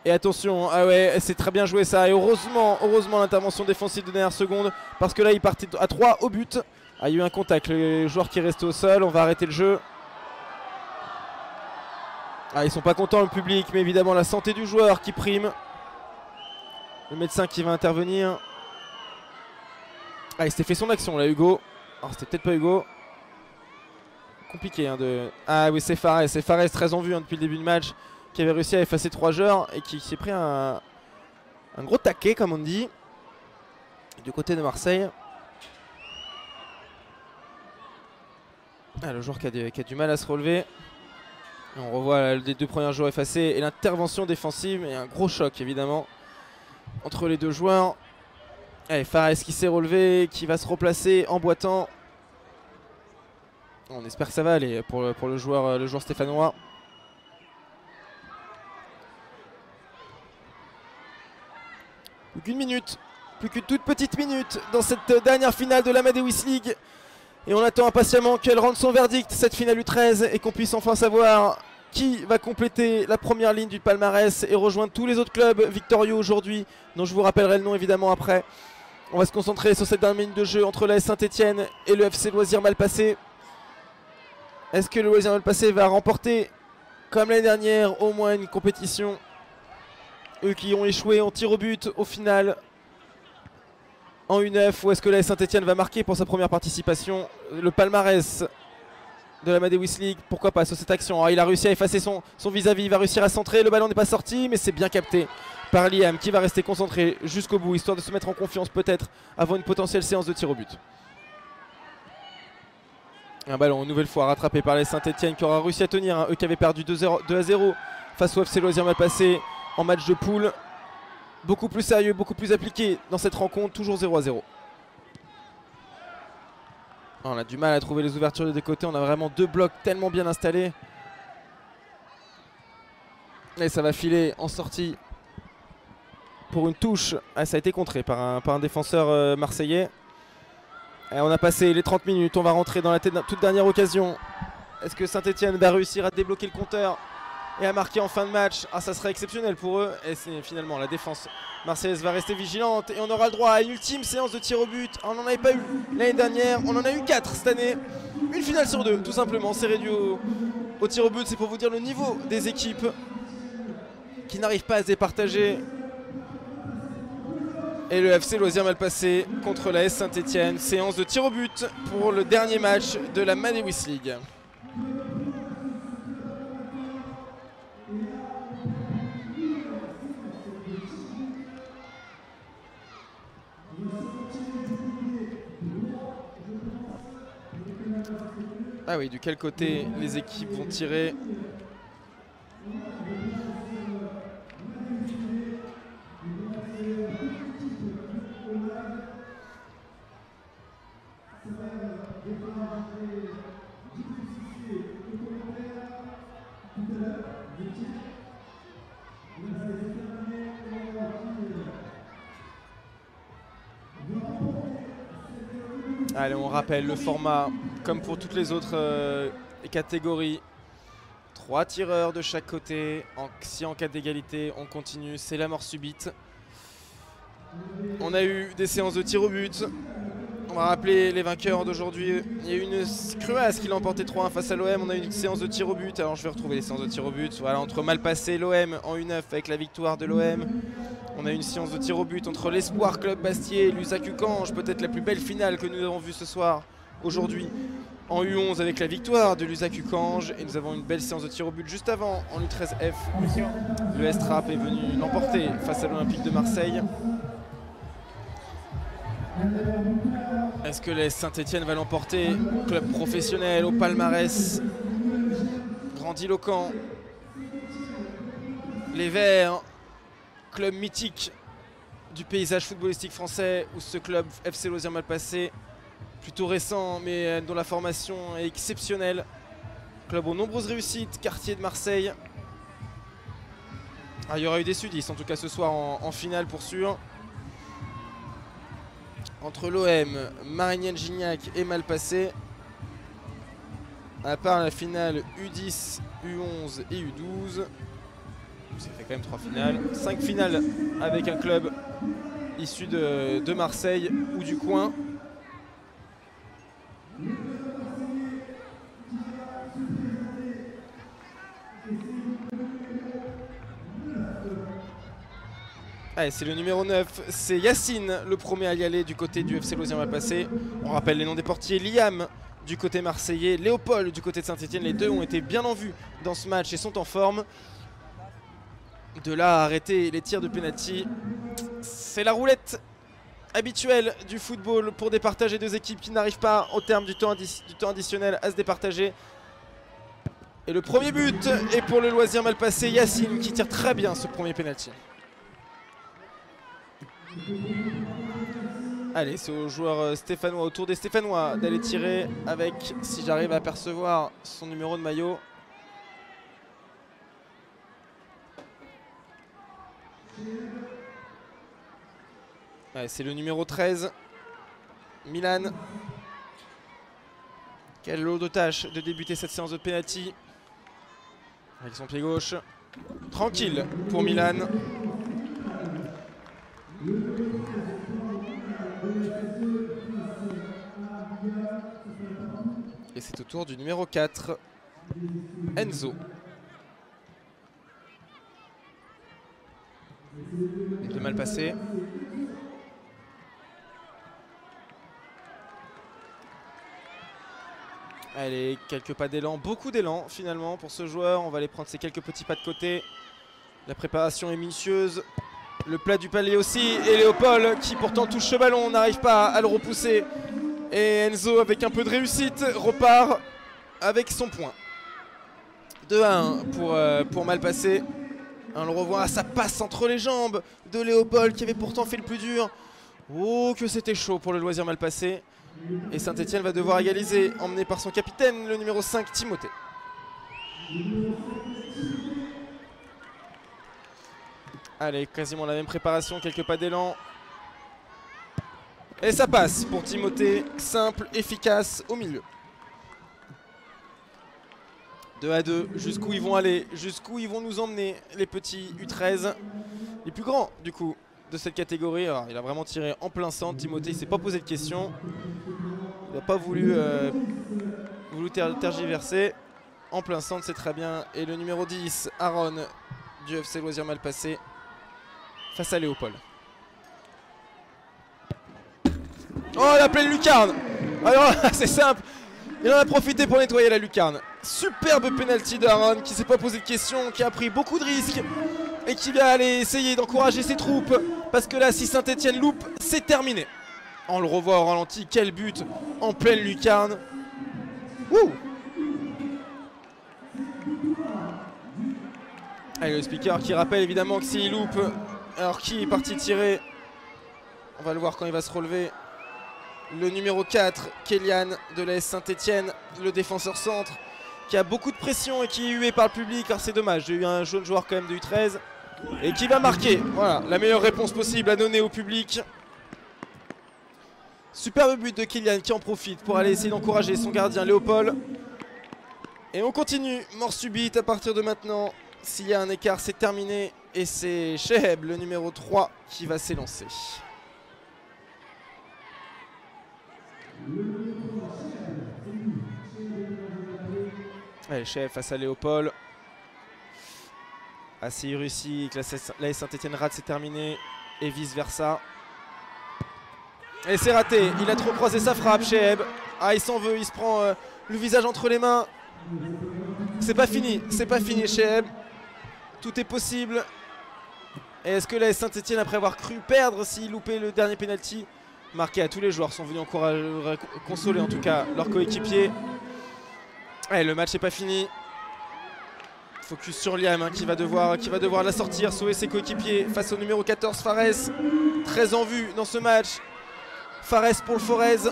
Et attention, ah ouais, c'est très bien joué ça. Et heureusement l'intervention défensive de dernière seconde. Parce que là, il partait à 3 au but. Ah, il y a eu un contact, le joueur qui est resté au sol. On va arrêter le jeu. Ah, ils sont pas contents le public, mais évidemment la santé du joueur qui prime. Le médecin qui va intervenir. Ah, il s'était fait son action là, Hugo. Alors c'était peut-être pas Hugo. Compliqué de... Ah oui, c'est Fares. C'est Fares très en vue depuis le début du match, qui avait réussi à effacer 3 joueurs et qui s'est pris un gros taquet comme on dit du côté de Marseille. Ah, le joueur qui a du mal à se relever. Et on revoit les 2 premiers joueurs effacés et l'intervention défensive et un gros choc évidemment entre les 2 joueurs. Allez, Fares qui s'est relevé, qui va se replacer en boitant. On espère que ça va aller pour le joueur stéphanois. Plus qu'une minute, plus qu'une toute petite minute dans cette dernière finale de l'Amadeus League. Et on attend impatiemment qu'elle rende son verdict, cette finale U13, et qu'on puisse enfin savoir qui va compléter la première ligne du palmarès et rejoindre tous les autres clubs victorieux aujourd'hui, dont je vous rappellerai le nom évidemment après. On va se concentrer sur cette dernière minute de jeu entre l'AS Saint-Etienne et le FC Loisirs Malpassé. Est-ce que le Loisirs Malpassé va remporter, comme l'année dernière, au moins une compétition? Eux qui ont échoué en tir au but au final en U9, ou est-ce que l'AS Saint-Etienne va marquer pour sa première participation le palmarès de la Amadeus League? Pourquoi pas sur cette action? Alors, il a réussi à effacer son vis-à-vis, il va réussir à centrer, le ballon n'est pas sorti, mais c'est bien capté par Liam qui va rester concentré jusqu'au bout, histoire de se mettre en confiance peut-être avant une potentielle séance de tir au but. Un ballon une nouvelle fois rattrapé par les Saint-Etienne qui aura réussi à tenir, hein, eux qui avaient perdu 2-0 face au FC Loisirs Malpassé en match de poule. Beaucoup plus sérieux, beaucoup plus appliqué dans cette rencontre, toujours 0-0. On a du mal à trouver les ouvertures des deux côtés, on a vraiment deux blocs tellement bien installés. Et ça va filer en sortie pour une touche. Ah, ça a été contré par un défenseur marseillais. Et on a passé les 30 minutes, on va rentrer dans la toute dernière occasion. Est-ce que Saint-Etienne va réussir à débloquer le compteur et à marquer en fin de match? Ah, ça serait exceptionnel pour eux. Et c'est finalement la défense marseillaise va rester vigilante et on aura le droit à une ultime séance de tir au but. On n'en avait pas eu l'année dernière, on en a eu 4 cette année. Une finale sur 2 tout simplement, c'est réduit au tir au but. C'est pour vous dire le niveau des équipes qui n'arrivent pas à se départager. Et le FC Loisirs Malpassé contre l'AS Saint-Etienne, séance de tir au but pour le dernier match de la Amadeus League. Ah oui, de quel côté les équipes vont tirer? Allez, on rappelle le format comme pour toutes les autres catégories. 3 tireurs de chaque côté. Si en cas d'égalité, on continue. C'est la mort subite. On a eu des séances de tir au but. On va rappeler les vainqueurs d'aujourd'hui. Il y a eu une Cruas qui l'a emporté 3-1 face à l'OM. On a eu une séance de tir au but. Alors je vais retrouver les séances de tir au but. Voilà, entre Malpassé et l'OM en U9 avec la victoire de l'OM. On a eu une séance de tir au but entre l'Espoir Club Bastier et l'USAC Ucange. Peut-être la plus belle finale que nous avons vue ce soir, aujourd'hui, en U11 avec la victoire de l'USAC Ucange. Et nous avons une belle séance de tir au but juste avant en U13F. Le S-Trap est venu l'emporter face à l'Olympique de Marseille. Est-ce que les Saint-Etienne va l'emporter? Club professionnel au palmarès grandiloquent. Les Verts, club mythique du paysage footballistique français, ou ce club FC Loisirs Malpassé, plutôt récent mais dont la formation est exceptionnelle. Club aux nombreuses réussites, quartier de Marseille. Ah, il y aura eu des sudistes en tout cas ce soir en finale pour sûr. Entre l'OM, Marignane-Gignac et Malpassé. À part la finale U10, U11 et U12. Ça fait quand même 3 finales. 5 finales avec un club issu de Marseille ou du coin. Allez, c'est le numéro 9, c'est Yacine, le premier à y aller du côté du FC Loisirs Malpassé. On rappelle les noms des portiers: Liam du côté marseillais, Léopold du côté de Saint-Etienne. Les deux ont été bien en vue dans ce match et sont en forme. De là à arrêter les tirs de penalty, c'est la roulette habituelle du football pour départager deux équipes qui n'arrivent pas au terme du temps additionnel à se départager. Et le premier but est pour le Loisirs Malpassé, Yacine qui tire très bien ce premier penalty. Allez, c'est aux joueurs stéphanois, autour des Stéphanois, d'aller tirer avec, si j'arrive à apercevoir son numéro de maillot. C'est le numéro 13, Milan. Quel lot de tâche de débuter cette séance de penalty. Avec son pied gauche. Tranquille pour Milan. Et c'est au tour du numéro 4, Enzo. De mal passé. Allez, quelques pas d'élan, beaucoup d'élan finalement pour ce joueur. On va aller prendre ces quelques petits pas de côté. La préparation est minutieuse. Le plat du palier aussi. Et Léopold qui pourtant touche ce ballon, n'arrive pas à le repousser. Et Enzo avec un peu de réussite repart avec son point. 2-1 pour Malpasset. On le revoit, ça passe entre les jambes de Léopold qui avait pourtant fait le plus dur. Oh que c'était chaud pour le Loisir Malpasset. Et Saint-Etienne va devoir égaliser, emmené par son capitaine, le numéro 5, Timothée. Allez, quasiment la même préparation, quelques pas d'élan. Et ça passe pour Timothée, simple, efficace, au milieu. 2-2, jusqu'où ils vont aller, jusqu'où ils vont nous emmener, les petits U13. Les plus grands, du coup, de cette catégorie. Alors, il a vraiment tiré en plein centre. Timothée, il ne s'est pas posé de questions. Il n'a pas voulu tergiverser. En plein centre, c'est très bien. Et le numéro 10, Aaron, du FC Loisir Malpasset, face à Léopold. Oh, la pleine lucarne! Alors, c'est simple. Il en a profité pour nettoyer la lucarne. Superbe penalty d'Aaron qui ne s'est pas posé de questions, qui a pris beaucoup de risques et qui va aller essayer d'encourager ses troupes. Parce que là, si Saint-Etienne loupe, c'est terminé. On le revoit au ralenti, quel but en pleine lucarne. Wouh! Allez, le speaker qui rappelle évidemment que s'il loupe, alors qui est parti tirer? On va le voir quand il va se relever. Le numéro 4, Kélian de l'AS Saint-Etienne, le défenseur centre, qui a beaucoup de pression et qui est hué par le public. Alors c'est dommage, j'ai eu un jeune joueur quand même de U13 et qui va marquer. Voilà, la meilleure réponse possible à donner au public. Superbe but de Kélian qui en profite pour aller essayer d'encourager son gardien Léopold. Et on continue, mort subite à partir de maintenant. S'il y a un écart, c'est terminé. Et c'est Cheheb, le numéro 3, qui va s'élancer. Allez, Cheheb face à Léopold. Assez réussi, que la Saint-Etienne rate, c'est terminé. Et vice versa. Et c'est raté, il a trop croisé sa frappe, Cheheb. Ah, il s'en veut, il se prend le visage entre les mains. C'est pas fini, Cheheb. Tout est possible. Et est-ce que la Saint-Etienne, après avoir cru perdre s'il loupait le dernier penalty, marqué à tous les joueurs, sont venus consoler en tout cas leur coéquipier. Allez, le match n'est pas fini. Focus sur Liam hein, qui va devoir la sortir, sauver ses coéquipiers face au numéro 14, Fares. Très en vue dans ce match. Fares pour le Forez.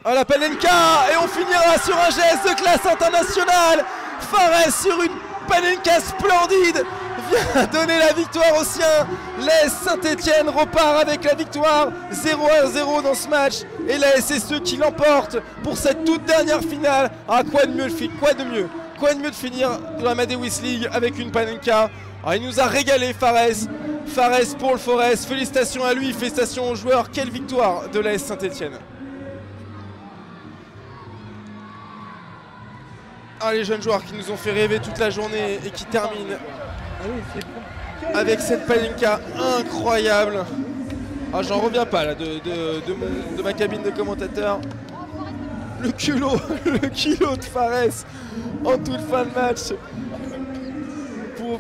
Oh la Panenka! Et on finira sur un geste de classe internationale. Fares sur une Panenka splendide vient donner la victoire aux siens. L'AS Saint-Etienne repart avec la victoire 0-1-0 dans ce match. Et la SSE qui l'emporte pour cette toute dernière finale. Ah, quoi de mieux de finir dans la Madewish League avec une Panenka. Ah, il nous a régalé Fares. Fares pour le Forest. Félicitations à lui, félicitations aux joueurs. Quelle victoire de l'AS Saint-Etienne. Ah, les jeunes joueurs qui nous ont fait rêver toute la journée et qui terminent avec cette Panenka incroyable. Ah, j'en reviens pas là de ma cabine de commentateur. Le culot de Fares en toute fin de match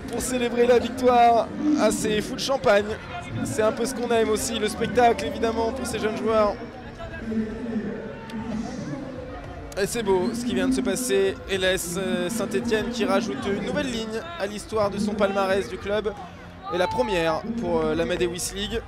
pour célébrer la victoire. Ah, c'est fou de champagne. C'est un peu ce qu'on aime aussi, le spectacle évidemment pour ces jeunes joueurs. Et c'est beau ce qui vient de se passer. Et l'AS Saint-Etienne qui rajoute une nouvelle ligne à l'histoire de son palmarès du club. Et la première pour la Madewish League.